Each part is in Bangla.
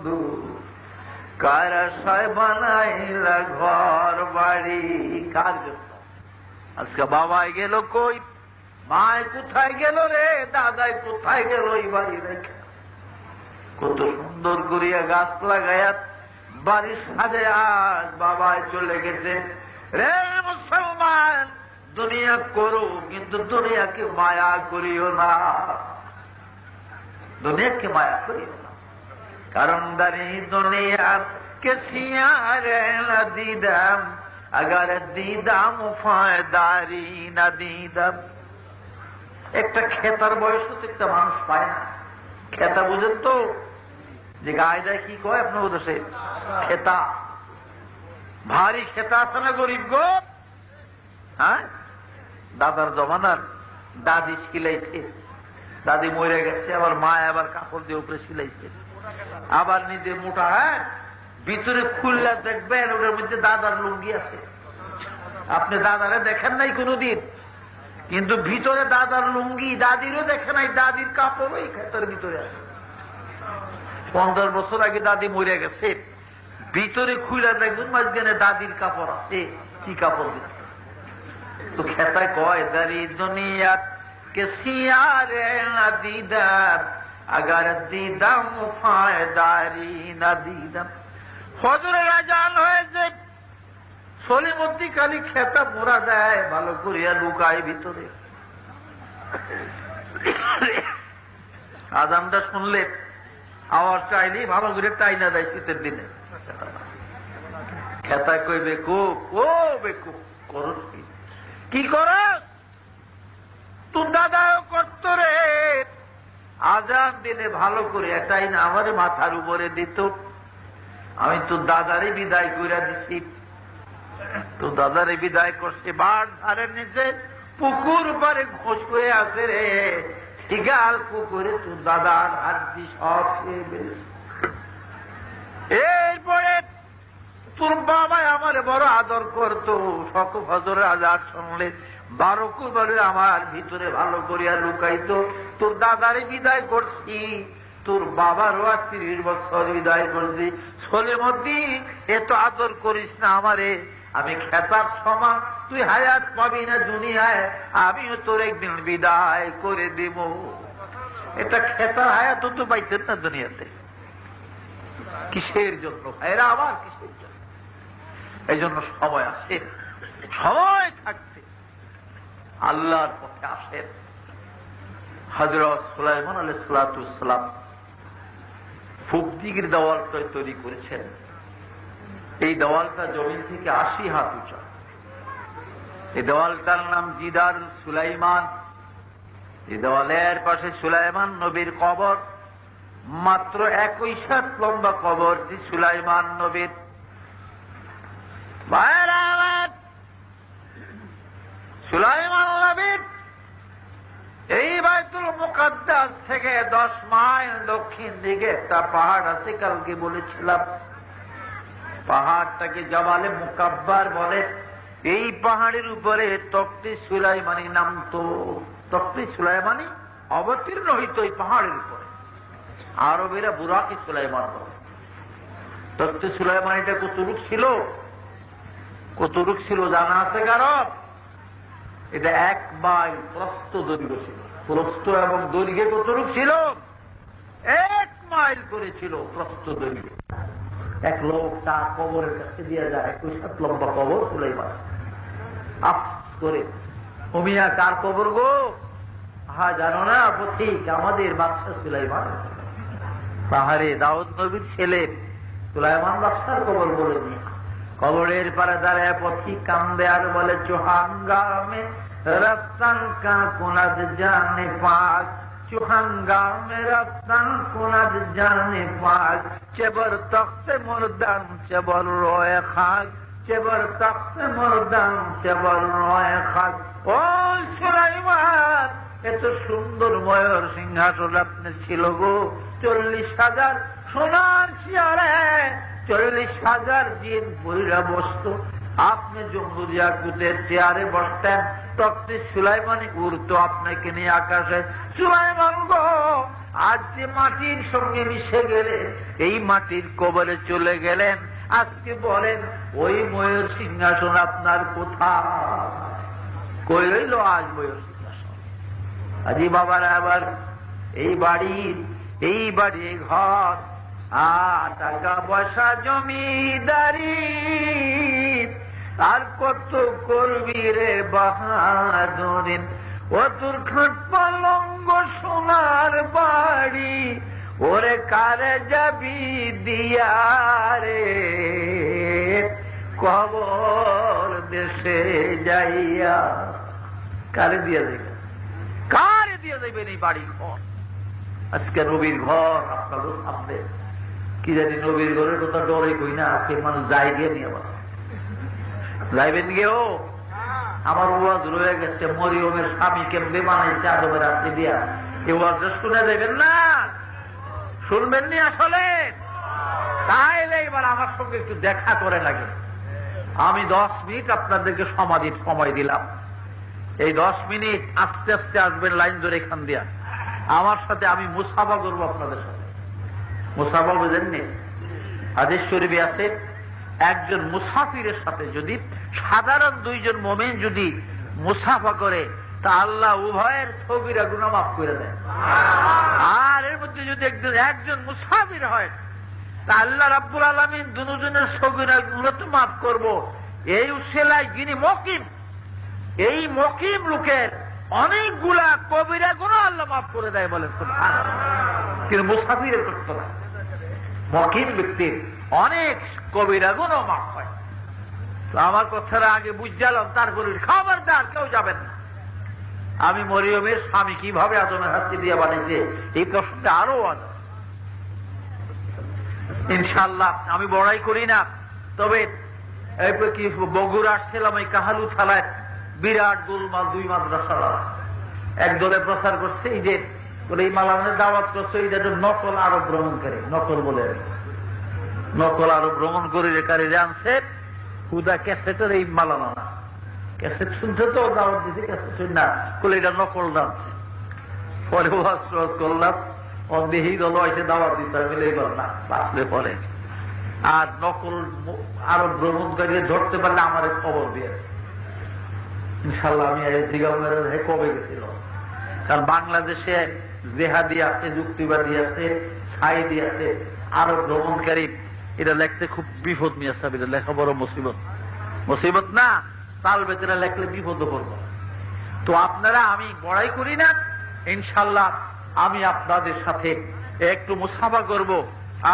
বন্ধু, কার আশায় বানাইলা ঘর বাড়ি? কার জন্য? আজকে বাবাই গেল কই, মায় কোথায় গেল রে, দাদাই কোথায় গেল এই বাড়ি রেখে? কত সুন্দর করিয়া গাছ লাগাইয়া বাড়ি সাজে আজ বাবাই চলে গেছে। রে মুসলমান, দুনিয়া করো কিন্তু দুনিয়াকে মায়া করিও না, দুনিয়াকে মায়া করিও না। কারণ দানি দুনিয়া কে সিয়ারে না দিদাম, আগার দিদাম ফায়দারি না দিদাম। একটা খেতার বয়স তো একটা মানুষ পায় না। খেতা বুঝেন তো, যে গায়ে যায় কি কয় আপনার দেশে? খেতা। ভারী খেতা আছে না গরিব গো? হ্যাঁ, দাদার জমানার দাদি সিলাইছে, দাদি মরে গেছে, আবার মা আবার কাপড় দিয়ে উপরে সিলাইছে, আবার নিজে মোটা। হ্যাঁ, ভিতরে খুললে দেখবেন ওটার মধ্যে দাদার লুঙ্গি আছে। আপনি দাদারে দেখেন নাই কোনদিন, কিন্তু ভিতরে দাদার লুঙ্গি, দাদিরও দেখে নাই, দাদির কাপড় ওই ক্ষেতের ভিতরে আছে। 15 বছর আগে দাদি মরে গেছে, ভিতরে খুলে দেখবেন মাঝখানে দাদির কাপড় আছে। কি কাপড়? তো খেতায় কয় দারি দুনিয়া কে সিয়ারে না দিদাম, আগার দিদাম ফায়দারি না দিদাম। ফজরের আজান হয়েছে, সলিমদ্দি খালি খেতা মোড়া দেয়, ভালো করিয়া লুকায় ভিতরে। আজানটা শুনলে আওয়াজ চাইলেই ভালো করে টাইনা দেয় শীতের দিনে। খেতা কই বেকুব, ও বেকুব, করস কি করস? তোর দাদাও করত রে, আজান দিলে ভালো করে এটাই না আমার মাথার উপরে দিত, আমি তোর দাদারে বিদায় করে দিছি। তোর দাদারে বিদায় করছে, বাড় ধারের নিচে পুকুর পারে ঘোষ হয়ে আছে রে, শিগাল পুকুরে তোর দাদার হাড্ডি সব খেয়ে ফেলেছে। এরপরে তোর বাবাই আমার বড় আদর করতো, শখ ফজরের আজান শুনলে 12 কুরবানের আমার ভিতরে ভালো করিয়া লুকাইতো। তোর দাদারে বিদায় করছি, তোর বাবারও 30 বছর বিদায় করছি। সলিমুদ্দিন, এত আদর করিস না আমারে, আমি খেতার সমান, তুই হায়াত পাবি না দুনিয়ায়, আমিও তোর একদিন বিদায় করে দিব। এটা খেতার হায়াত তো পাইতেন না দুনিয়াতে। কিসের জন্য ভাইরা আবার, কিসের জন্য? এই জন্য সময় আসে, সময় থাকতে আল্লাহর পথে আসেন। হযরত সুলাইমান আলাইহিস সালাম ফুকদিগির দেওয়ালটা তৈরি করেছেন। এই দেওয়ালটা জমিন থেকে 80 হাত উঁচা। এই দেওয়ালটার নাম জিদার সুলাইমান। এই দেওয়ালের পাশে সুলাইমান নবীর কবর, মাত্র 21 হাত লম্বা কবর সুলাইমান নবীর। সুলাইমান নবীর এই বাইতুল মুকাদ্দাস থেকে 10 মাইল দক্ষিণ দিকে একটা পাহাড় আছে, কালকে বলেছিলাম। পাহাড়টাকে জাবালে মুকাব্বার বলে। এই পাহাড়ের উপরে তখতে সুলাইমানি নামতো। তখতে সুলাইমানি অবতীর্ণ হইত এই পাহাড়ের উপরে। আরবেরা বুরাকি সুলাইমান বলে। তখতে সুলাইমানিটা কতটুক ছিল? কতটুক ছিল জানা আছে কারো? এটা 1 মাইল প্রস্থ দৈর্ঘ্য ছিল। প্রস্থ এবং দৈর্ঘ্যে কতটুক ছিল? 1 মাইল করে ছিল প্রস্থ দৈর্ঘ্য। এক লোক তার কবরের কাছে দিয়ে যায়, 21 হাত লম্বা কবর সুলাইমান। আফ করে, ওমিয়া কার কবর গো? হ্যাঁ জানো না, ঠিক আমাদের বাদশা সুলাইমান। পাহাড়ে দাউদ নবীর ছেলে সুলাইমান বাদশার কবর বলে নি। কবরের পারে দাঁড়ায় পথিক কান্দে আর বলে, চুহাঙ্গামে রফতান কা কুনাদ জানে পাক, চুহাঙ্গামে রফতান কুনাদ জানে পাক, চেবর তখতে মুরদান চেবর রয়ে খাক, চেবর তখতে মুরদান চেবর রয়ে খাক। ও সুলাইমান, এত সুন্দর ময়ূর সিংহাসন আপনি ছিল গো। 40,000 সোনার চেয়ারে 40,000 জিন বইরা বসত, আপনি জম্বুরিয়াকুতের চেয়ারে বসতেন, তখতে সুলাইমানি উড়তো আপনাকে নিয়ে আকাশে। সুলাইমান গো, আজ যে মাটির সঙ্গে মিশে গেলে এই মাটির কবরে চলে গেলেন, আজকে বলেন ওই ময়ূর সিংহাসন আপনার কোথায়? কই রইল আজ ময়ূর সিংহাসন? আজি বাবারা আবার এই বাড়ি ঘর আর টাকা পয়সা জমিদারি আর কত করবি রে বাহাদুরিন, ও তোর খাট পালঙ্গ সোনার বাড়ি, ওরে কারে যাবি দিয়া রে কবর দেশে যাইয়া? কারে দিয়া দেবে? কারে দিয়া দেবেন এই বাড়ি ঘর? আজকে নবীর ঘর আপনাদের সামনে, কি জানি নবীর ঘরের কথা ডরে কই না, আজকে মানুষ যাই গিয়ে নিয়ে আবার যাইবেন গিয়েও। আমার ওয়াজ রয়ে গেছে, মরিয়মের স্বামী কেমনে বানাইছে আদমের হাতে দিয়া, এই ওয়াজটা শুনে দেবেন না? শুনবেন নি আসলে? তাইলে এবার আমার সঙ্গে একটু দেখা করে লাগে। আমি 10 মিনিট আপনাদেরকে সমাধির সময় দিলাম। এই 10 মিনিট আস্তে আস্তে আসবেন লাইন ধরে এখান দিয়া আমার সাথে। আমি মুসাফা করবো আপনাদের সাথে। মুসাফা বুঝেননি? হাদিস শরীফে আছে, একজন মুসাফিরের সাথে যদি সাধারণ 2 জন মুমিন যদি মুসাফা করে তা আল্লাহ উভয়ের সগীরা গুনাহ মাফ করে দেয়। আর এর মধ্যে যদি একজন মুসাফির হয় তা আল্লাহ রাব্বুল আলামিন দুজনের সগীরা গুনাহ তো মাফ করব। এই উসিলায় যিনি মুকিম, এই মুকিম লোকের অনেকগুলা কবিরা গুনাহ আল্লাহ মাফ করে দেয় বলেন সুবহানাল্লাহ। কিন্তু মুসাফিরের করতে না, মুকিম ব্যক্তির অনেক কবিরা গুনাহ মাফ হয়। তো আমার কথাটা আগে বুঝলাম, তারপরে খবরদার কেউ যাবেন না। আমি মরিয়মের স্বামী কিভাবে আদমের হাতে দিয়ে বানাইছে এই প্রশ্নটা আরো আছে ইনশাআল্লাহ। আমি বড়াই করি না, তবে কি বগুড়া আসছিলাম, এই কাহালু থালায় বিরাট গোলমাল 2 মাদ্রাসা একদলে প্রচার করছে, এই যে এই মালানের দাওয়াত করছে, এইটা নকল আরব ভ্রমণকারী, নকল বলে নকল আরব ভ্রমণকারী আনছে হুদা ক্যাসেটের এই মালানা না, ক্যাসেট শুনছে তো দাওয়াত দিছে, ক্যাসেট শুন না বলে এটা নকল দাঁড়ছে। পরে ওয়াজ করলাম, অন্দেহী দল এসে দাওয়াত দিতে হবে না বাঁচলে পরে। আর নকল আরব ভ্রমণকারী ধরতে পারলে আমার খবর দিয়ে ইনশাল্লাহ। আমি জিগামের কবে গেছিল, কারণ বাংলাদেশে জেহাদি আছে, যুক্তিবাদী আছে, সাইদি আছে, আরব ভ্রমণকারী, এটা লেখতে খুব বিপদ নিয়ে আসবে। এটা লেখা বড় মুসিবত, মুসিবত না তাল বেতরা লেখলে বিপদ করবো। তো আপনারা, আমি বড়াই করি না, ইনশাল্লাহ আমি আপনাদের সাথে একটু মুসাফা করব।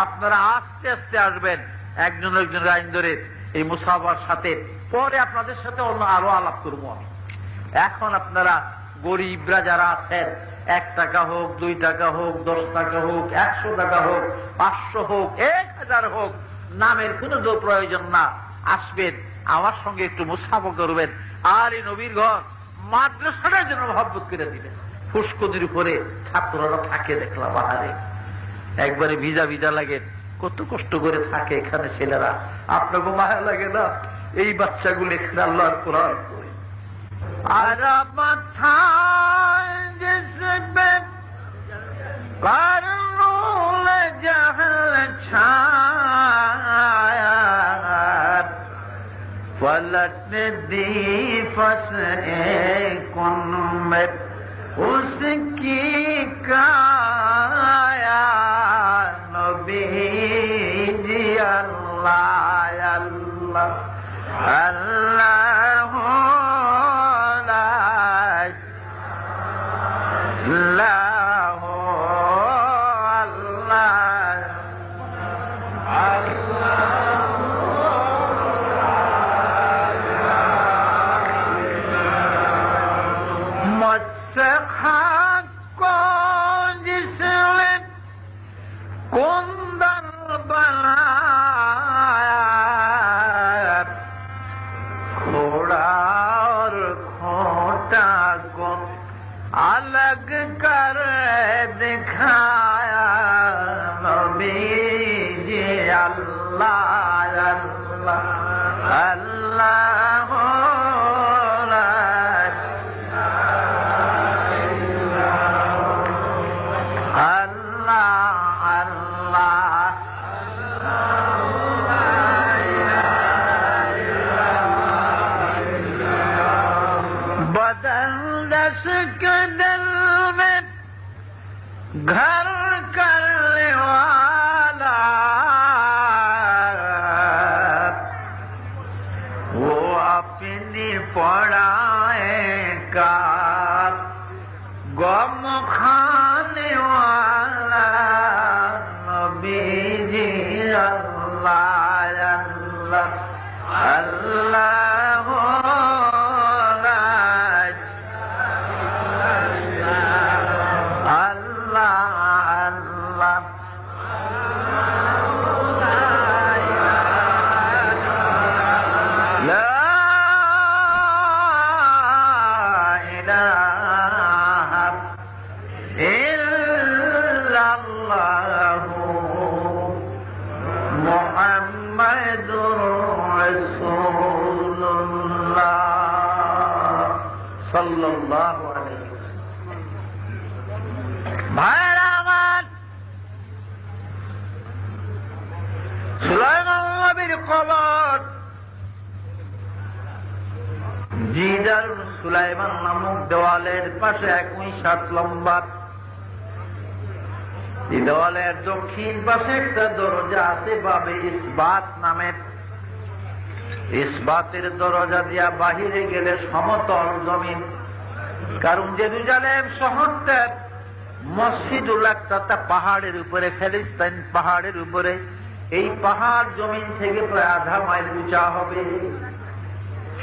আপনারা আস্তে আস্তে আসবেন একজন আইন ধরে এই মুসাফার সাথে, পরে আপনাদের সাথে অন্য আরো আলাপ করবো আমি। এখন আপনারা গরিবরা যারা আছেন, 1 টাকা হোক, 2 টাকা হোক, 10 টাকা হোক, 100 টাকা হোক, 500 হোক, 1000 হোক, নামের কোনো প্রয়োজন না, আসবেন আমার সঙ্গে একটু মুসাফা করবেন। আর এই নবীর ঘর মাদ্রাসাটার জন্য মহব্বত করে দিবেন। ফুসকদির উপরে ছাত্ররা থাকে দেখলাম, বাহারে একবারে ভিজা ভিজা লাগে, কত কষ্ট করে থাকে এখানে ছেলেরা। আপনাকে মায়া লাগে না? এই বাচ্চাগুলো এখানে আল্লাহর কোরআন করে আর মাথায় জিসবে কারনুল জাহল ছায়া पलट दी फसे कुन में उसकी काया नबी जी अल्लाह अल्लाह अल्लाह अल्लाह अलग कर दिखाया नबी जी अल्लाह अल्लाह अल्लाह अल्लाह घर करने वाला वो अपनी पढ़ाएगा, गम खाने वाला नबी जी अल्लाह अल्लाह সাল্লাল্লাহু আলাইহি ওয়াসাল্লাম। ভাইরা আমার, সুলাইমান নবীর কবর জিদারুল সুলাইমান নামক দেওয়ালের পাশে 21 হাত লম্বা। এই দেওয়ালের দক্ষিণ পাশে একটা দরজা আছে বাবে ইসবাত নামে। ইসবাতের দরজা দিয়া বাহিরে গেলে সমতল জমিন। কারণ জেরুজালেম শহরটা মসজিদুল আকসা পাহাড়ের উপরে, ফিলিস্তিন পাহাড়ের উপরে। এই পাহাড় জমিন থেকে প্রায় আধা মাইল উঁচা হবে।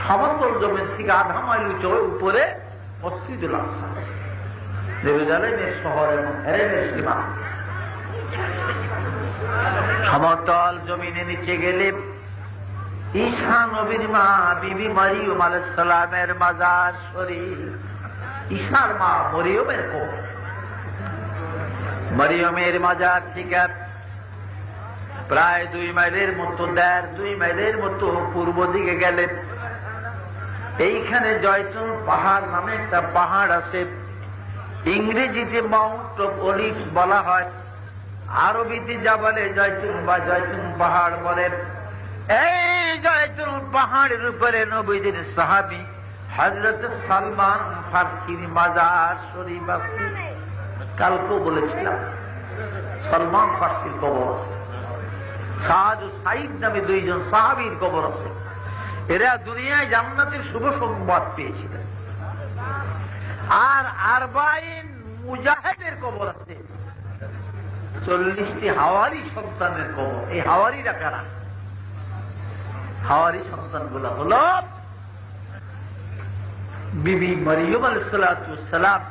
সমতল জমিন থেকে আধা মাইল উঁচু উপরে মসজিদুল আকসা, জেরুজালেমের শহরের হেরেমের সীমা। সমতল জমিনে নিচে গেলে ঈসা নবীর মা বিবি মরিয়ম আলাইহিস সালামের মাজার শরীফ। ঈসার মা মরিয়মের কবর। মরিয়মের মাজার থেকে প্রায় 2 মাইলের মতো, 2 মাইলের মতো পূর্ব দিকে গেলেন। এইখানে জয়তুন পাহাড় নামে একটা পাহাড় আছে। ইংরেজিতে মাউন্ট অফ অলিভ বলা হয়, আরবিতে জাবালে জয়তুন বা জয়তুন পাহাড় বলেন। এই জয়তুন পাহাড়ের উপরে নবীজির সাহাবী হযরত সালমান ফারসির মাজার শরীফ আছে। কালকেও বলেছিলাম সালমান ফারসির কবর আছে। সাদ ও সাইদ নামে 2 জন সাহাবীর কবর আছে। এরা দুনিয়ায় জান্নাতের শুভ সংবাদ পেয়েছিলেন। আর 40 মুজাহিদের কবর আছে। 40টি হাওয়ারি সন্তানের কবর। এই হাওয়ারিরা কারা? হাওয়ারি সন্তানগুলো হলো বিবি মরিয়ম আলাইহিস সালাম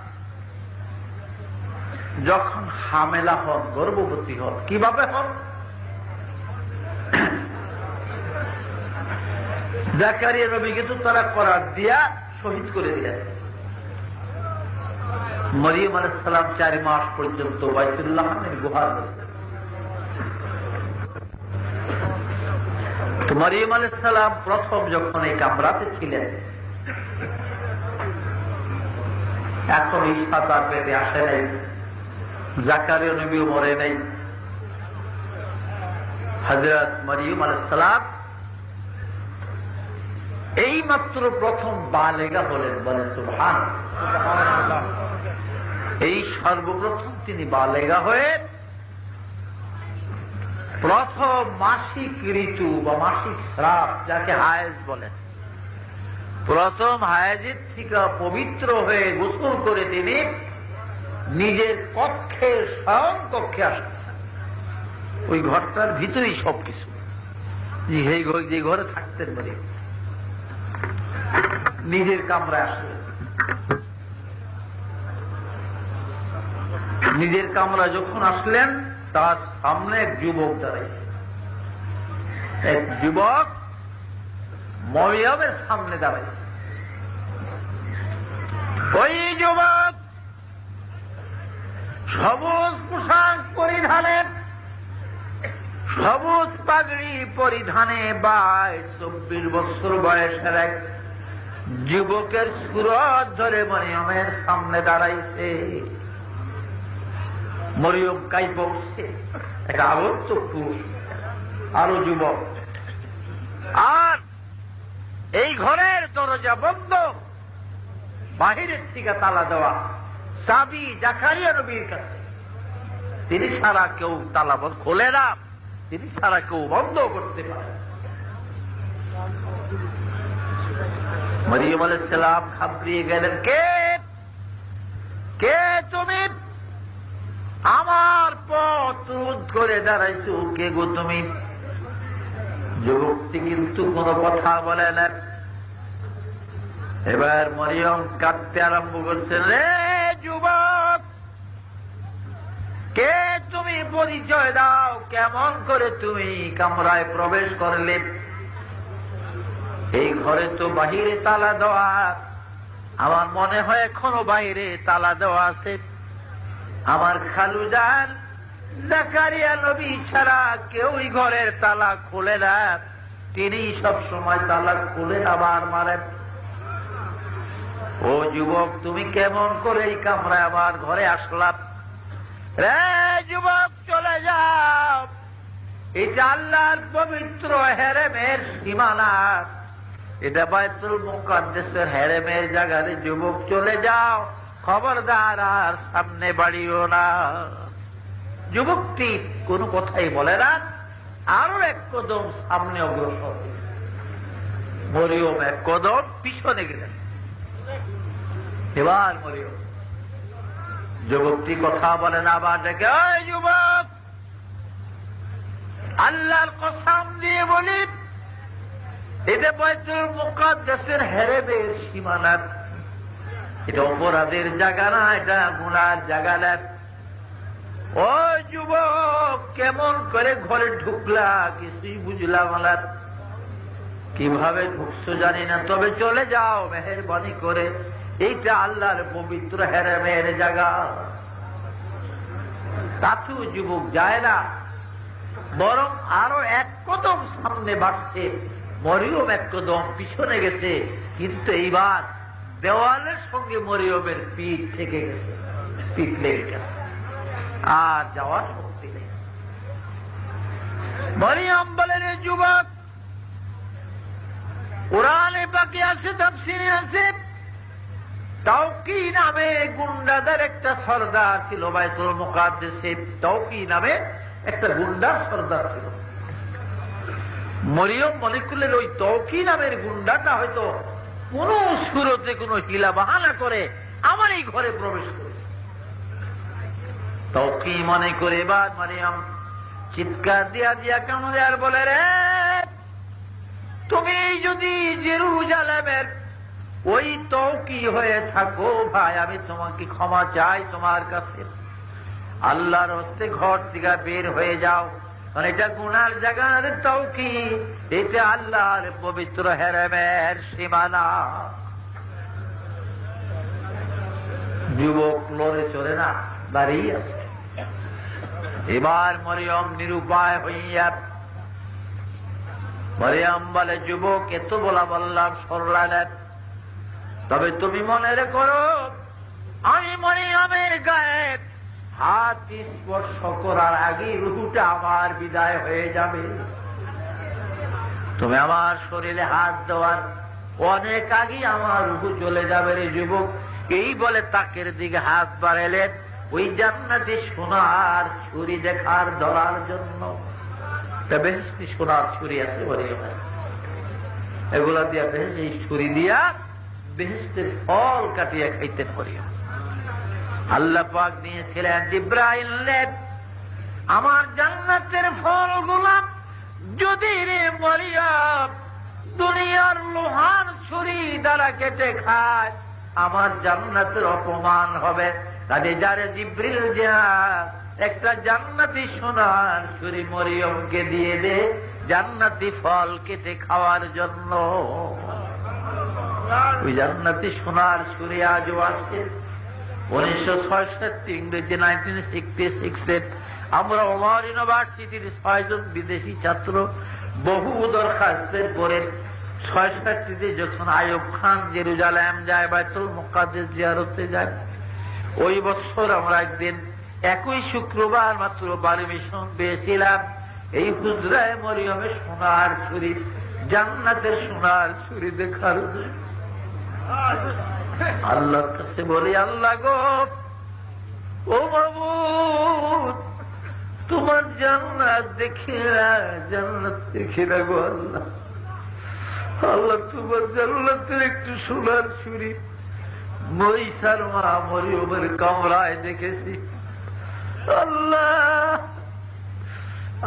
যখন হামেলা হন, গর্ভবতী হন। কিভাবে হন? জাকারিয়া নবীকে তো তারা করার দিয়া শহীদ করে দিলেন। মরিয়ম আলাইহিস সালাম 4 মাস পর্যন্ত বাইতুল্লাহের গুহার মধ্যে। মরিয়ম আলাইহিস সালাম প্রথম যখন এই কামরাতে ছিলেন, এখন ঈসা তার পেটে আসে নাই, জাকারিয়া নবীও মরে নাই। হযরত মরিয়ম আলাইহিস সালাম এই মাত্র প্রথম বালেগা হলেন। বলেন সুবহানাল্লাহ। এই সর্বপ্রথম তিনি বালেগা হয়ে প্রথম মাসিক ঋতু বা মাসিক স্রাব, যাকে হায়েজ বলেন, প্রথম হায়েজের থেকে পবিত্র হয়ে গোসল করে তিনি নিজের কক্ষে, শয়ন কক্ষে আসতেছেন। ওই ঘরটার ভিতরেই সবকিছু। যে ঘরে থাকতেন বলে নিজের কামরায় আসলেন। নিজের কামরা যখন আসলেন, তার সামনে এক যুবক দাঁড়াইছে। এক যুবক মরিয়মের সামনে দাঁড়াইছে। ওই যুবক সবুজ পোশাক পরিধানে, সবুজ পাগড়ি পরিধানে 22-24 বছর বয়সের এক যুবকের সুরত ধরে মরিয়মের সামনে দাঁড়াইছে। মরিয়ম কাইপা উঠছে। একটা আলোচ্য পুরুষ, আরো যুবক। আর এই ঘরের দরজা বন্ধ, বাহিরের থেকে তালা দেওয়া, চাবি জাকারিয়া নবীর কাছে। তিনি ছাড়া কেউ তালা খোলে না, তিনি ছাড়া কেউ বন্ধ করতে পারে। মরিয়ম আলাইহিস সালাম ঘাবড়িয়ে গেলেন, কে তুমি? আমার পথ রোধ করে দাঁড়াইছো, কে গো তুমি? যুবকটি কিন্তু কোনো কথা বলে না। এবার মরিয়ম কাঁদতে আরম্ভ করছেন, রে যুবক, কে তুমি? পরিচয় দাও, কেমন করে তুমি কামরায় প্রবেশ করলে? এই ঘরে তো বাহিরে তালা দেওয়া, আমার মনে হয় এখনো বাইরে তালা দেওয়া আছে। আমার খালুজান জাকারিয়া নবী ছাড়া কেউই ঘরের তালা খোলে না, তিনি সব সময় তালা খুলে আবার মারেন। ও যুবক, তুমি কেমন করে এই কামরায় আমার ঘরে আসলাম? রে যুবক, চলে যাও, এটা আল্লাহর পবিত্র হেরেমের সীমানা, এটা বাইতুল মুকাদ্দাসের হেরেমের জায়গায়। যুবক, চলে যাও, খবরদার আর সামনে বাড়িও না। যুবকটি কোনো কথাই বলে না, আরো এক কদম সামনে অগ্রসর। মরিয়ম এক কদম পিছনে গেলেন। এবার মরিয়ম, যুবকটি কথা বলে না, আবার ডেকে, ওই যুবক, আল্লাহর কসম দিয়ে বলি, এটা বাইতুল মুকাদ্দাসের হেরেমের সীমানা, এটা অপরাধের জায়গা না, এটা গুনার জায়গা না। ও যুবক, কেমন করে ঘরে ঢুকলা কিছুই বুঝলাম না, কিভাবে ঢুকছো জানি না, তবে চলে যাও মেহেরবানি করে, এইটা আল্লাহর পবিত্র হেরেমের জায়গা। তাতেও যুবক যায় না, বরং আরো এক কদম সামনে বাড়ছে। মরিয়ম এক কদম পিছনে গেছে, কিন্তু এইবার দেওয়ালের সঙ্গে মরিয়মের পিঠ থেকে গেছে, পিঠ লেগে গেছে, আর যাওয়ার শক্তি নেই। মরিয়ম বলেন, যুবক, কোরআনে পাকে আছে, তাফসীরে আছে, তাওকি নামে গুন্ডাদের একটা সর্দার ছিল বাইতুল মুকাদ্দাসে। তাওকি নামে একটা গুন্ডার সর্দার ছিল। মরিয়ম মনে করলেন ওই তাওকি নামের গুন্ডাটা হয়তো কোন সুরতে কোন হিলা বাহানা করে আমার এই ঘরে প্রবেশ করে। তাওকি মনে করে এবার মরিয়ম চিৎকার দিয়া কামড়ে আর বলে, রে তুমি যদি জেরুজালেমের ওই তাওকি হয়ে থাকো, ভাই আমি তোমাকে ক্ষমা চাই তোমার কাছে, আল্লাহর হস্তে ঘর থেকে বের হয়ে যাও, কারণ এটা গুনার জায়গার তাওকি, এটা আল্লাহর পবিত্র হেরেমের সীমানা। যুবক লড়ে চলে না, দাঁড়িয়ে আছে। এবার মরিয়ম নিরুপায় হইয়া মরিয়ম বলে, যুবক, এত বললাম সরলালেন, তবে তুমি মনে করো আমি মরিয়মের গায়ে হাত স্পর্শ করার আগে রুহুটা আমার বিদায় হয়ে যাবে। তুমি আমার শরীরে হাত দেওয়ার অনেক আগে আমার রুহু চলে যাবে রে যুবক। এই বলে তাকের দিকে হাত বাড়ালেন ওই জান্নাতি সোনার ছুরি দেখার ধরার জন্য। বেহেশতি সোনার ছুরি আছে মরিয়মের, এগুলা দিয়া এই ছুরি দিয়া বেহেশতের ফল কাটিয়া খাইতেন মরিয়ম। আল্লাহ পাক দিয়েছিলেন জিব্রাইল, আমার জান্নাতের ফলগুলা যদি রে মরিয়ম দুনিয়ার লোহার ছুরি দ্বারা কেটে খায়, আমার জান্নাতের অপমান হবে। তাহলে যারে জিব্রিল যা একটা জান্নাতি সোনার ছুরি মরিয়মকে দিয়ে দে জান্নাতি ফল কেটে খাওয়ার জন্য। ওই জান্নাতি সোনার ছুরি আজও আছে। 1966 ইংরেজি 1966 আমরা ওমর ইউনিভার্সিটির 6 জন বিদেশি ছাত্র বহু দরখাস্তের পরে 66 যখন আইয়ুব খান জেরুজালেম যায়, বাইতুল মুকাদ্দাস জিয়ারতে যায়, ওই বছর আমরা একদিন একই শুক্রবার মাত্র পারমিশন পেয়েছিলাম এই হুজরায়ে মরিয়মের সোনার ছুরি, জান্নাতের সোনার ছুরি দেখার। আল্লাহর কাছে বলি, আল্লাহ গো, ও মাবুদ, তোমার জান্নাত দেখে না, জান্নাত দেখে না গো আল্লাহ। আল্লাহ তোমার জান্নাতের একটু সোনার চুরি মরিসার মা মরিয়মের কামরায় দেখেছি। আল্লাহ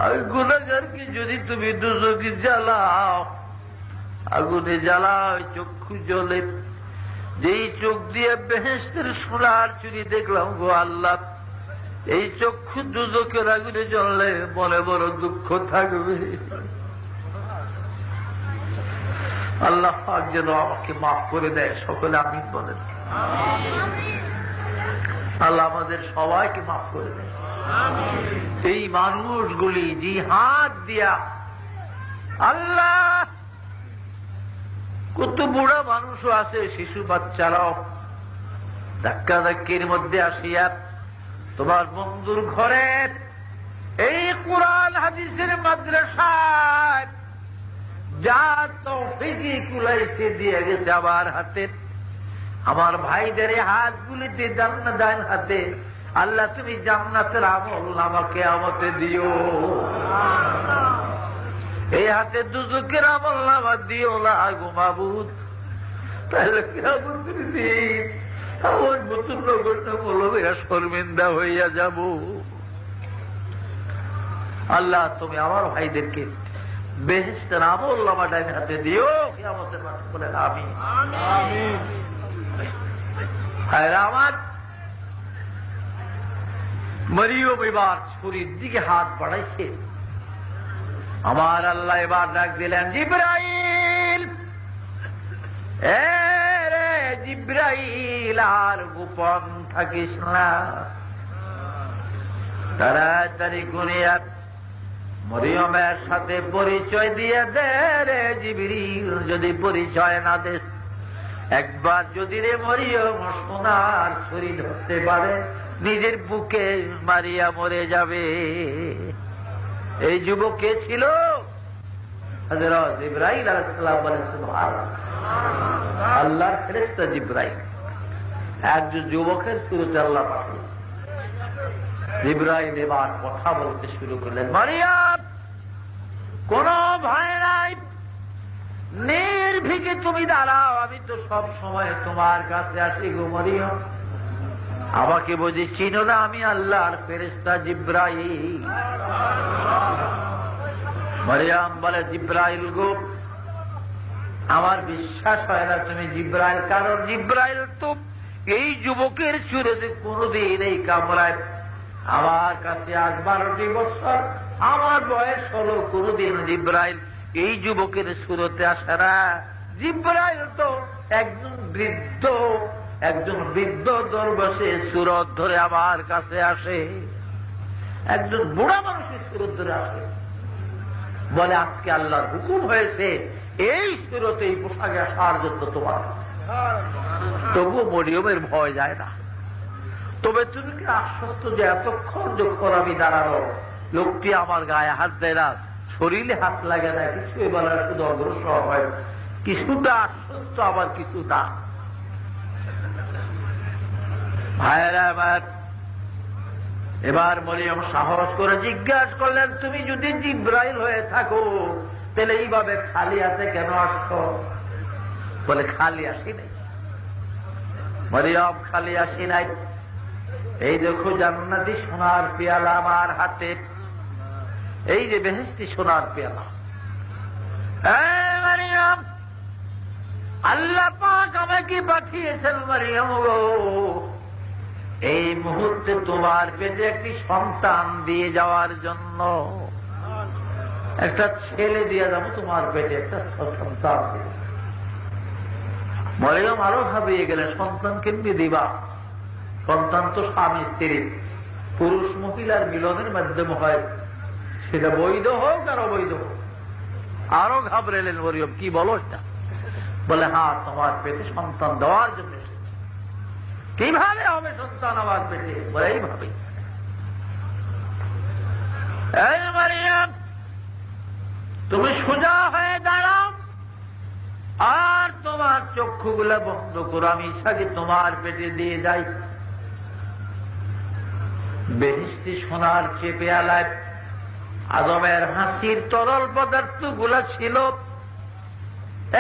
আমি গুনাহগারকে যদি তুমি দুজকে জ্বালাও, আগুনে জ্বালাও, চক্ষু জ্বলে, যেই চোখ দিয়ে বেহেশতের সোনার চুরি দেখলাম গো আল্লাহ, এই চক্ষু দুজকের আগুনে জ্বললে মনে বড় দুঃখ থাকবে। আল্লাহ পাক যেন আমাকে মাফ করে দেয়। সকলে আমিন বলেন। আল্লাহ আমাদের সবাইকে মাফ করে দেয়। এই মানুষগুলি জিহাদ দিয়া, আল্লাহ কত বুড়া মানুষও আছে, শিশু বাচ্চারাও ধাক্কা ধাক্কির মধ্যে আসিয়া তোমার বন্ধুর ঘরে এই কোরআন হাদিসের মাদ্রাসায় যা তৌফিকি কুলাইতে দিয়ে গেছে আমার হাতে, আমার ভাইদের হাতগুলিতে জান্নাত দেন হাতে। আল্লাহ তুমি জান্নাতের আমল আমাকে আমাকে দিও, এই হাতে দুজকের আমল নামা দিও না গো মাবুদ। তাহলে কিয়ামতের দিন আমার নতুন নগরটা বলবে শর্মিন্দা হইয়া যাব। আল্লাহ তুমি আমার ভাইদেরকে বেহেশতের আমল নামা ডাইন হাতে দিও কিয়ামতের মাঠে। বলেন আমিন। আমার মরিয়ম এবার ছুরির দিকে হাত বাড়াইছে। আমার আল্লাহ এবার ডাক দিলেন, জিবরাইল, রে জিবরাইল, আর গোপন থাকিস না, তাড়াতাড়ি গুনিয়া মরিয়মের সাথে পরিচয় দিয়ে দে রে জিবরিল। যদি পরিচয় না দে, একবার যদি রে মরিয়ম সোনার ছুরি ধরতে পারে, নিজের বুকে মারিয়া মরে যাবে। এই যুবক কে ছিল? হযরত জিবরাইল আলাইহিস সালাম বলেন সুবহানাল্লাহ, আল্লাহর ফেরেশতা জিবরাইল একজন যুবকের সুরতে আল্লাহ পাঠিয়েছে। জিবরাইল এবার কথা বলতে শুরু করলেন, মারিয়াম কোন ভয় নাই, নির্ভীকে তুমি দাঁড়াও, আমি তো সব সময় তোমার কাছে আসি গো মারিয়াম। আমাকে বুঝি চিনো না? আমি আল্লাহর ফেরেশতা জিবরাইল। মারিয়াম বলে, জিবরাইল গো, আমার বিশ্বাস হয় না তুমি জিবরাইল, কারণ জিবরাইল তো এই যুবকের সুরতে কোনদিন এই কামরায় আমার কাছে 12টি বছর, আমার বয়স হলো, কোনদিন জিবরাইল এই যুবকের সুরতে আসে না। জিবরাইল তো একজন বৃদ্ধ দরবেশে সুরত ধরে আমার কাছে আসে, একজন বুড়া মানুষের সুরত ধরে আসে। বলে আজকে আল্লাহর হুকুম হয়েছে এই সুরতে এই পোশাকে আসার জন্য তোমার কাছে। তবুও মরিয়মের ভয় যায় না। তবে তুমি কি আশ্বস্ত যে এতক্ষণ যখন আমি দাঁড়ানো, লোকটি আমার গায়ে হাত দেয় না, শরীরে হাত লাগে না, কিছু এবার শুধু অগ্রসর হয়, কিছুটা আশ্বস্ত, আবার কিছুটা। ভাইয়েরা আমার, এবার মরিয়ম সাহস করে জিজ্ঞাসা করলেন, তুমি যদি জিবরাইল হয়ে থাকো তাহলে এইভাবে খালি হাতে কেন আসছো? বলে খালি আসি নাই মরিয়ম, খালি আসি নাই। এই দেখো জান্নাতি সোনার পেয়ালা আমার হাতে, এই যে বেহেশতি সোনার পেয়ালা। মরিয়ম, আল্লাহ পাক আমাকে পাঠিয়েছেন মরিয়ম গো, এই মুহূর্তে তোমার পেটে একটি সন্তান দিয়ে যাওয়ার জন্য। একটা ছেলে দিয়ে যাবো তোমার পেটে, একটা সন্তান। মরিয়ম আরো ভাবিয়ে গেলে, সন্তান কেমনি দিবা? সন্তান তো স্বামী স্ত্রীর, পুরুষ মহিলার মিলনের মাধ্যমে হয়, সেটা বৈধ হোক আর অবৈধ হোক। আরো ঘাবড়েলেন মরিয়ম, কি বলো এটা? বলে হ্যাঁ, তোমার পেটে সন্তান দেওয়ার জন্য। কিভাবে হবে সন্তান আমার পেটে? বলে এইভাবে। এই মারিয়াম, তুমি সোজা হয়ে দাঁড়াও আর তোমার চক্ষুগুলা বন্ধ করো, আমি ঈসাকে তোমার পেটে দিয়ে যাই। বেহেশতি সোনার চেয়ে পেয়ালায় আদমের হাসির তরল পদার্থ গুলা ছিল।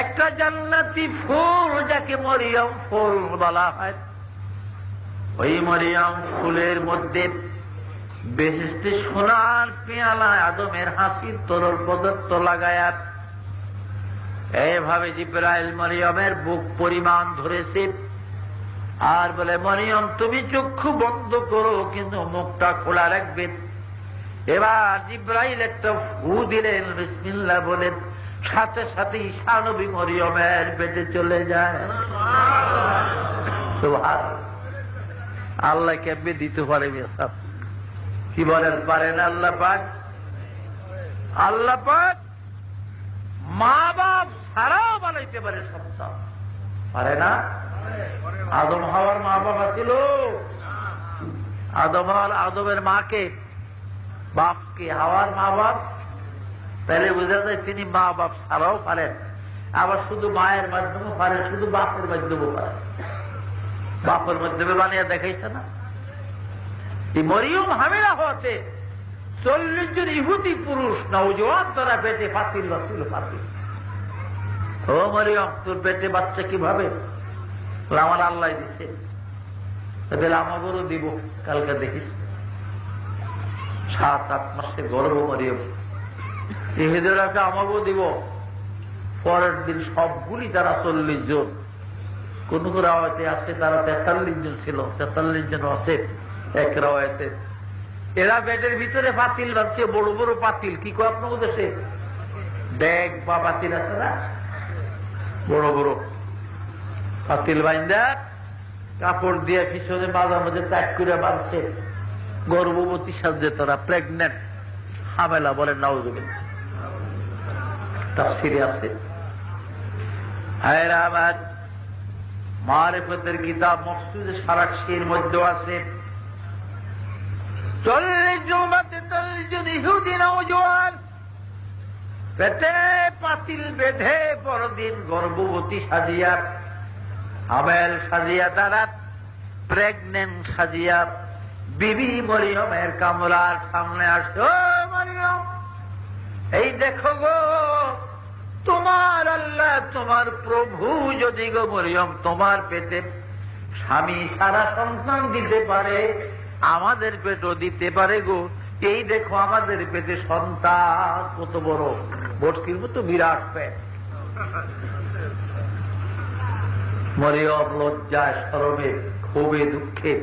একটা জান্নাতি ফুল যাকে মরিয়ম ফুল বলা হয়, ওই মরিয়ম ফুলের মধ্যে বেহেশতি সোনার পেয়ালায় আদমের হাসির তরল পদার্থ লাগায়া এইভাবে জিবরাইল মরিয়মের বুক পরিমাণ ধরেছে আর বলে, মরিয়ম তুমি চক্ষু বন্ধ করো কিন্তু মুখটা খোলা রাখবে। এবার জিবরাইল একটা ফু দিলেন, বিসমিল্লাহ বলেন, সাথে সাথে ঈসা নবী মরিয়মের পেটে চলে যায়। সুবহানাল্লাহ। আল্লাহ কেমনে দিতে পারে? কি বলেন, পারেন আল্লাহ পাক? আল্লাহ পাক মা বাপ ছাড়াও বানাইতে পারে সন্তান, পারে না? আদম হাওয়ার মা বাবা ছিল, আদমের মাকে বাপকে হাওয়ার মা বাপ, তাহলে বোঝা যায় তিনি মা বাপ ছাড়াও পারেন। আবার শুধু মায়ের মাধ্যমে পারেন, শুধু বাপের মাধ্যমে পারেন। বাপের মাধ্যমে বানিয়ে দেখাইছে না? এই মরিয়ম হামিলা হতে 40 জন ইহুদি পুরুষ নওজোয়ান তারা পেটে ফাতিল বাতিল ফাতিল। ও মরিয়ম, তোর পেটে বাচ্চা কিভাবে? আমার আল্লাহ দিছে। তাহলে আমাদেরও দিব, কালকে দেখিস। 7-8 মাসে গর্ভ মরিয়ম, ইহুদিরাকে আমাকেও দিব। পরের দিন সবগুলি তারা 40 জন, কোন কোন রাওয়াতে আছে তারা 43 জন ছিল, 43 জন আছে এক রাওয়াতে। এরা পেটের ভিতরে পাতিল বাঁধছে, বড় বড় পাতিল। কি কয় আপনার দেশে? ব্যাগ বা পাতিল আছে না, বড় বড় পাতিল বাইন্দা কাপড় দিয়ে পিছনে মাঝে মাঝে টাইট করে বাঁধছে। গর্ভবতী সাজে তারা, প্রেগনেন্ট হামেলা বলেন নাউজুবিল্লাহ। তাফসীরে আছে। হায়রা আমার মারিফতের কিতাব মকসুদে সারাক্ষীর মধ্যে আছে 40 জন ইহুদি নওজোয়ান পেটে পাতিল বেঁধে পরদিন গর্ভবতী সাজিয়া, হামেল সাজিয়া, তারা প্রেগনেন্ট সাজিয়া বিবি মরিয়মের কামরার সামনে আসছে। ও মরিয়ম, এই দেখো গো, তোমার আল্লাহ, তোমার প্রভু যদি গো মরিয়ম তোমার পেটে স্বামী সারা সন্তান দিতে পারে, আমাদের পেটও দিতে পারে গো। এই দেখো আমাদের পেটে সন্তান কত বড়, বটকির মতো বিরাট পেট। মরিয়ম লজ্জায়, শরমে, ক্ষোভে, দুঃখে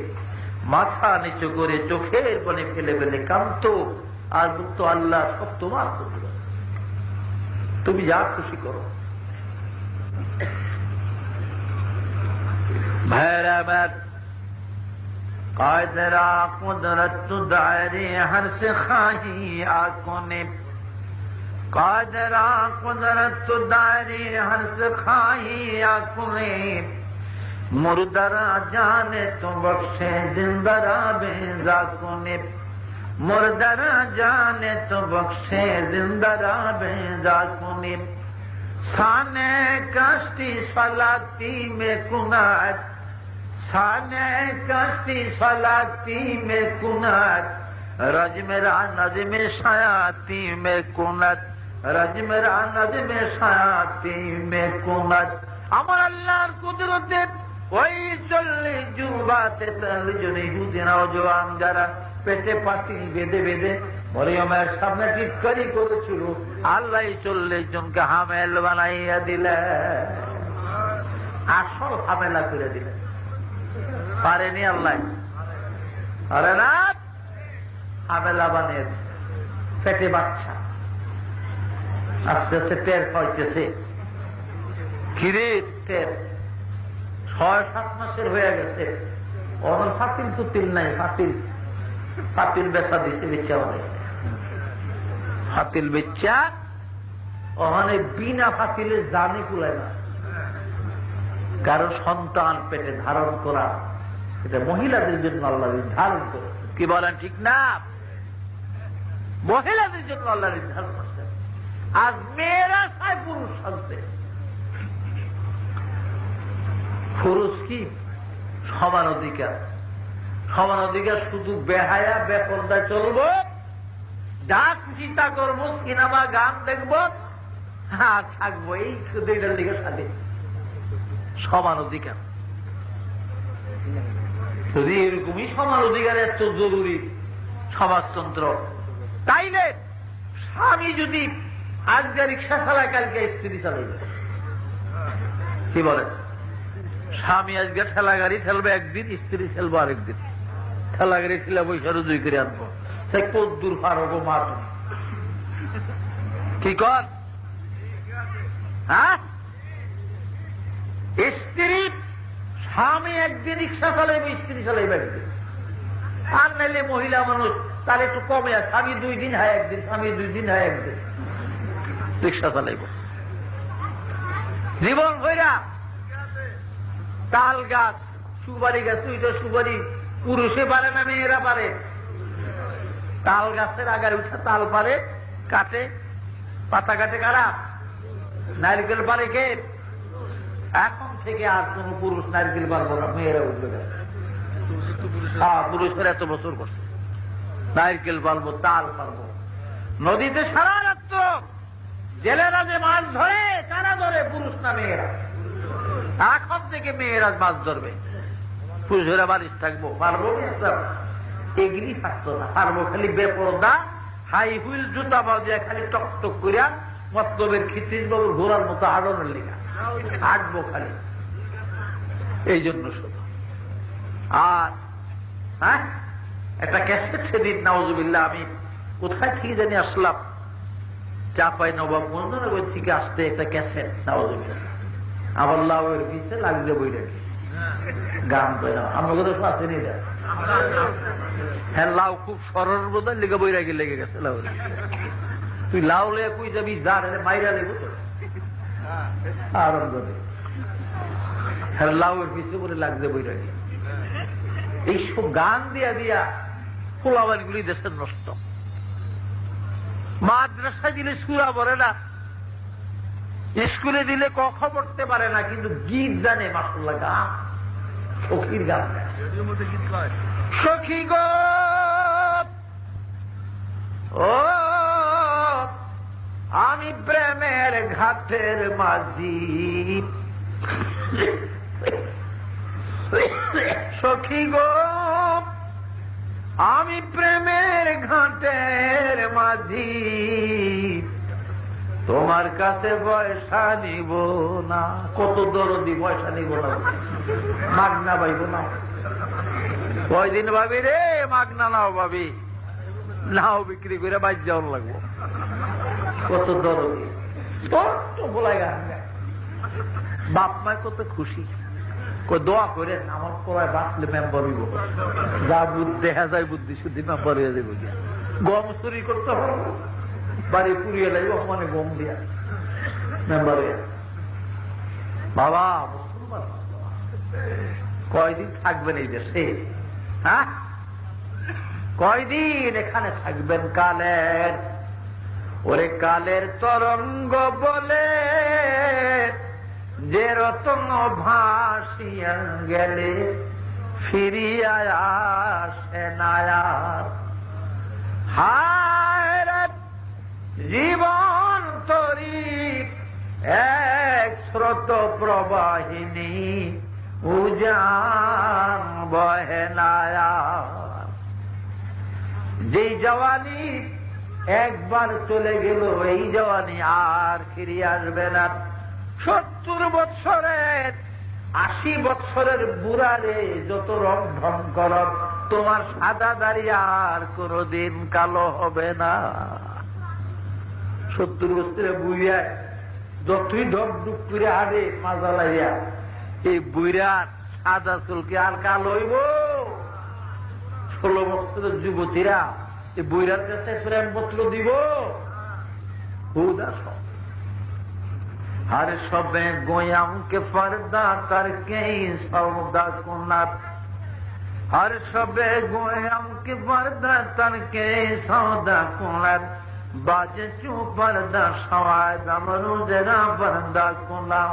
মাথা নিচু করে চোখের পানি ফেলে ফেলে কান্ত আর বলতো, আল্লাহ সব তোমার পুত্র, তুমি যা খুশি করো। ভাইরা আমার, কায়দরা কুদরত দায়রে হর সে খাহি आंखों ने, कायदरा कुदरत दायरे हर से खाही आंखों ने, मुर्दरा जाने तो बख्शे जिंदरा बेजाकों ने, मुर्दरा जाने तो बख्शे जिंदरा बेजाकों ने, साने कश्ती सलाती में कुनात, साने कश्ती सलाती में कुनात, रज मेरा नज़्मे शायाती में कुनत, रज मेरा नज़्मे शायाती में कुनत। আমার আল্লাহর কুদরতে ওই 40 যুবাতে 40 জন ইহুদি নওজোয়ান যারা পেটে পাতিল বেঁধে বেঁধে মরিয়মের সামনে টিটকারি করেছিল, আল্লাহ 40 জনকে হামেল বানাইয়া দিলেন, আসল হামেলা করে দিলেন। পারেনি আল্লাহ? আরে না, হামেলা বানিয়ে পেটে বাচ্চা। আস্তে আস্তে টের পাইতেছে, কিরে টের 6-7 মাসের হয়ে গেছে, অনেক ফাতিল তুতিল নাই, ফাতিল বেচা দিচ্ছে, বেচা বানাইছে ফাতিল বেচা। ওখানে বিনা ফাতিলে জানি কুলায় না। কারো সন্তান পেটে ধারণ করা এটা মহিলাদের জন্য আল্লাহ নির্ধারণ করেছে। কি বলেন, ঠিক না? মহিলাদের জন্য আল্লাহ নির্ধারণ করছে। আজ মেয়েরা চায় পুরুষ সাজতে। পুরুষ কি সমান অধিকার, সমান অধিকার শুধু বেহায়া বেপরদায় চলব, যা খুশি তা করবো, সিনেমা গান দেখবো, হ্যাঁ থাকবো, এই শুধু এটার দিকে স্বাধীন। সমান অধিকার যদি এরকমই সমান অধিকার এত জরুরি সমাজতন্ত্র, তাইলে স্বামী যদি আজকে রিক্সা চালায় কালকে স্ত্রী চালাইবে, কি বলে? স্বামী আজকে ঠেলা গাড়ি ঠেলবে একদিন, স্ত্রী ঠেলবো আরেকদিন। ঠেলা গাড়ি ঠেলা পয়সা রুজুই করে আনবো, সে কদ্দুর পার হবো মা তুমি, কি কর? হ্যাঁ, স্ত্রী স্বামী একদিন রিক্সা চালাইবে, স্ত্রী চালাইবে একদিন। আর নাইলে মহিলা মানুষ তার একটু কমে, স্বামী 2 দিন হয় একদিন, স্বামী 2 দিন হয় একদিন রিক্সা চালাইব। জীবন ভৈরা তাল গাছ, সুপারি গাছ, ওইটা সুপারি পুরুষে পারে না মেয়েরা পারে? তাল গাছের আগারে উঠে তাল পারে, কাটে, পাতা কাটে কারা? নারকেল পারে কে? এখন থেকে আর কোন পুরুষ নারকেল পারবো না, মেয়েরা উঠবে। পুরুষের এত বছর করছে, নারকেল পারবো, তাল পারবো। নদীতে সারা রাত্র জেলেরা যে মাছ ধরে, তারা ধরে, পুরুষ না মেয়েরা। এখন থেকে মেয়েরা মাছ ধরবে, পুরুষেরা বাড়ির থাকবো, পারবো? এগিরি থাকতো না, পারবো খালি বেপরদা হাই হুইল জুতা বাজিয়া খালি টকটক করিয়া মতলবের খিচিস বাবুর ঘোরার মতো আড়নের লিখা হাঁটবো খালি, এই জন্য শুধু। আর হ্যাঁ, একটা ক্যাসেট সেদিন নাউজুবিল্লাহ আমি কোথায় থেকে জানি আসলাম, চাপাই নবাব মন্দির থেকে আসতে একটা ক্যাসেট, নাউজুবিল্লাহ আমার লাউয়ের পিছিয়ে লাগছে বই রাখি গান করে না, আমার কথা আসেনি। হ্যাঁ, লাউ খুব সরল বোধ হয়, লেগে বই রাখি লেগে গেছে লাউ। তুই লাউ লেগে কই যাবি, যা মাইরা দেবো তো আরম্ভ করে। হ্যাঁ, লাউয়ের পিছিয়ে বলে লাগছে বই রাখি। এইসব গান দিয়া দিয়া পোলাবানগুলি দেশের নষ্ট। মাদ্রাসায় দিলে সূরা পড়ে না, স্কুলে দিলে ক পড়তে পারে না, কিন্তু গীত জানে মাশাআল্লাহ, গান, সখীর গান। সখী গো ও আমি প্রেমের ঘাটের মাঝি, সখী গো আমি প্রেমের ঘাটের মাঝি, তোমার কাছে পয়সা নিব না। কত দরদি, পয়সা নিব না, মাগনা পাইব না। কয়দিন ভাবি রে, মাগনা নাও ভাবি, নাও বিক্রি করে বাইর যাওয়ার লাগবো। কত দরদি, তো বলাই গান। বাপ মায় কত খুশি, দোয়া করে আমার পড়ায় বাঁচলে মেম্বার হইব, যা দেখা যায় বুদ্ধি শুদ্ধি মেম্বার হয়ে যাবে। গম চুরি করতে হবে, বাড়ি পুড়িয়ে লাগবে, মানে গম দিয়া মেম্বার হয়ে। বাবা কয়দিন থাকবেন এই দেশে? হ্যাঁ, কয়দিন এখানে থাকবেন? কালের ওরে কালের তরঙ্গ বলে যে রতন ভাসিয়া গেলে ফিরিয়া আসে না। হায় জীবন তরি এক স্রোত প্রবাহিনী উজান বহে না। যেই জওয়ানি একবার চলে গেল, এই জওয়ানি আর ফিরে আসবে না। 70 বৎসরের 80 বৎসরের বুড়ারে যত রং ঢং কর, তোমার সাদা দাড়ি আর কোনদিন কালো হবে না। 70 বছরে বুড়িয়া যতই ঢক ডুক করে হাঁটে মাজা লাইয়া, এই বুড়ার সাদা চুলকে আর কালো হইব? 16 বছরের যুবতীরা এই বুড়ার কাছে প্রেম পত্র দিব? हर शबे गोयाम के पर्दा करके सौदा कुनार, हर शबे गोयाम के पर्दा करके सौदा कुनार, बाजे चू पर्दा सवाद अमरू जरा पर्दा कुनार।